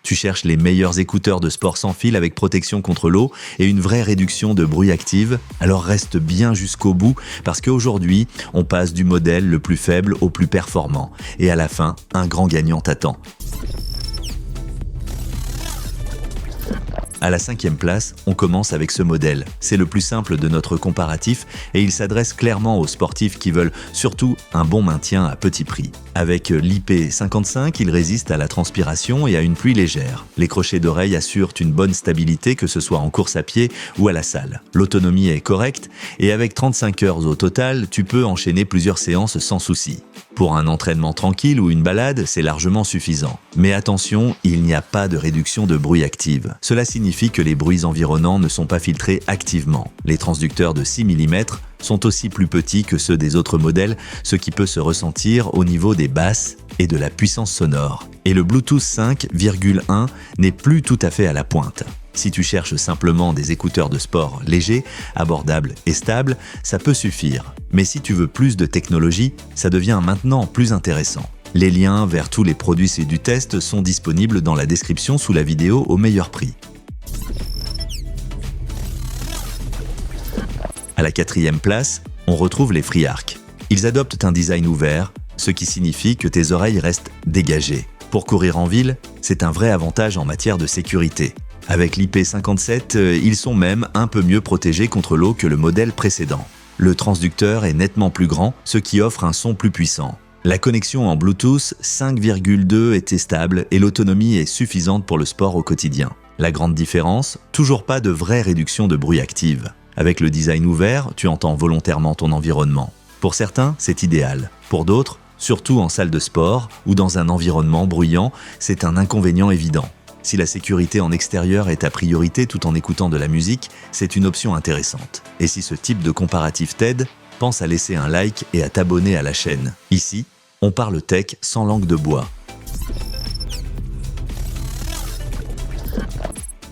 Tu cherches les meilleurs écouteurs de sport sans fil avec protection contre l'eau et une vraie réduction de bruit active? Alors reste bien jusqu'au bout parce qu'aujourd'hui, on passe du modèle le plus faible au plus performant. Et à la fin, un grand gagnant t'attend. À la 5e place, on commence avec ce modèle. C'est le plus simple de notre comparatif et il s'adresse clairement aux sportifs qui veulent surtout un bon maintien à petit prix. Avec l'IP55, il résiste à la transpiration et à une pluie légère. Les crochets d'oreille assurent une bonne stabilité que ce soit en course à pied ou à la salle. L'autonomie est correcte et avec 35 heures au total, tu peux enchaîner plusieurs séances sans souci. Pour un entraînement tranquille ou une balade, c'est largement suffisant. Mais attention, il n'y a pas de réduction de bruit active. Cela signifie que les bruits environnants ne sont pas filtrés activement. Les transducteurs de 6 mm sont aussi plus petits que ceux des autres modèles, ce qui peut se ressentir au niveau des basses et de la puissance sonore. Et le Bluetooth 5,1 n'est plus tout à fait à la pointe. Si tu cherches simplement des écouteurs de sport légers, abordables et stables, ça peut suffire. Mais si tu veux plus de technologie, ça devient maintenant plus intéressant. Les liens vers tous les produits du test sont disponibles dans la description sous la vidéo au meilleur prix. À la 4e place, on retrouve les FreeArc. Ils adoptent un design ouvert, ce qui signifie que tes oreilles restent dégagées. Pour courir en ville, c'est un vrai avantage en matière de sécurité. Avec l'IP57, ils sont même un peu mieux protégés contre l'eau que le modèle précédent. Le transducteur est nettement plus grand, ce qui offre un son plus puissant. La connexion en Bluetooth 5,2 est stable et l'autonomie est suffisante pour le sport au quotidien. La grande différence, toujours pas de vraie réduction de bruit active. Avec le design ouvert, tu entends volontairement ton environnement. Pour certains, c'est idéal. Pour d'autres, surtout en salle de sport ou dans un environnement bruyant, c'est un inconvénient évident. Si la sécurité en extérieur est ta priorité tout en écoutant de la musique, c'est une option intéressante. Et si ce type de comparatif t'aide, pense à laisser un like et à t'abonner à la chaîne. Ici, on parle tech sans langue de bois.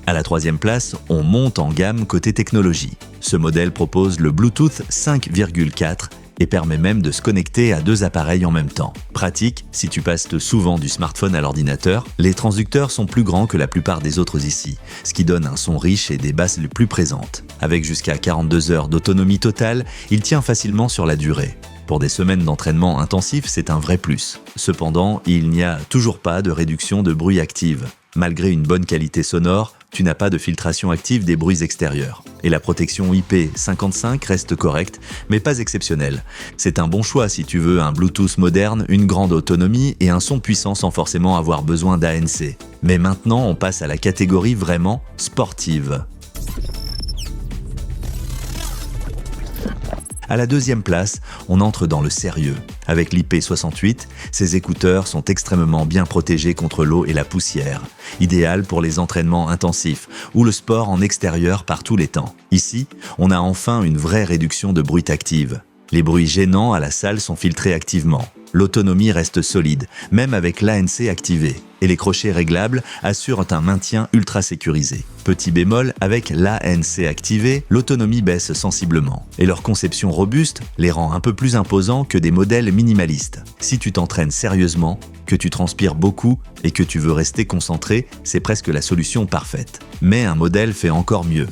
À la 3e place, on monte en gamme côté technologie. Ce modèle propose le Bluetooth 5,4 et permet même de se connecter à 2 appareils en même temps. Pratique si tu passes souvent du smartphone à l'ordinateur, les transducteurs sont plus grands que la plupart des autres ici, ce qui donne un son riche et des basses les plus présentes. Avec jusqu'à 42 heures d'autonomie totale, il tient facilement sur la durée. Pour des semaines d'entraînement intensif, c'est un vrai plus. Cependant, il n'y a toujours pas de réduction de bruit active. Malgré une bonne qualité sonore, tu n'as pas de filtration active des bruits extérieurs. Et la protection IP55 reste correcte, mais pas exceptionnelle. C'est un bon choix si tu veux un Bluetooth moderne, une grande autonomie et un son puissant sans forcément avoir besoin d'ANC. Mais maintenant, on passe à la catégorie vraiment sportive. À la 2e place, on entre dans le sérieux. Avec l'IP68, ces écouteurs sont extrêmement bien protégés contre l'eau et la poussière, idéal pour les entraînements intensifs ou le sport en extérieur par tous les temps. Ici, on a enfin une vraie réduction de bruit active. Les bruits gênants à la salle sont filtrés activement. L'autonomie reste solide, même avec l'ANC activé. Et les crochets réglables assurent un maintien ultra sécurisé. Petit bémol, avec l'ANC activé, l'autonomie baisse sensiblement. Et leur conception robuste les rend un peu plus imposants que des modèles minimalistes. Si tu t'entraînes sérieusement, que tu transpires beaucoup et que tu veux rester concentré, c'est presque la solution parfaite. Mais un modèle fait encore mieux.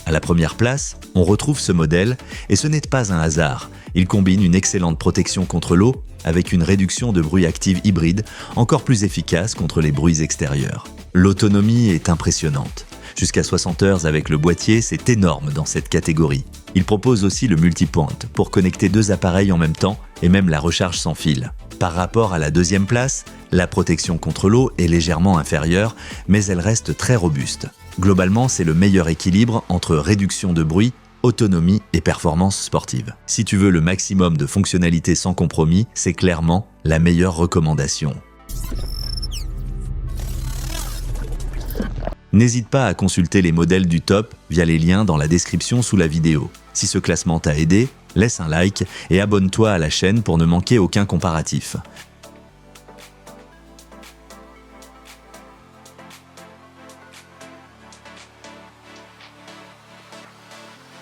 À la 1re place, on retrouve ce modèle et ce n'est pas un hasard. Il combine une excellente protection contre l'eau avec une réduction de bruit active hybride encore plus efficace contre les bruits extérieurs. L'autonomie est impressionnante. Jusqu'à 60 heures avec le boîtier, c'est énorme dans cette catégorie. Il propose aussi le multipoint pour connecter 2 appareils en même temps et même la recharge sans fil. Par rapport à la 2e place, la protection contre l'eau est légèrement inférieure, mais elle reste très robuste. Globalement, c'est le meilleur équilibre entre réduction de bruit, autonomie et performance sportive. Si tu veux le maximum de fonctionnalités sans compromis, c'est clairement la meilleure recommandation. N'hésite pas à consulter les modèles du top via les liens dans la description sous la vidéo. Si ce classement t'a aidé, laisse un like et abonne-toi à la chaîne pour ne manquer aucun comparatif.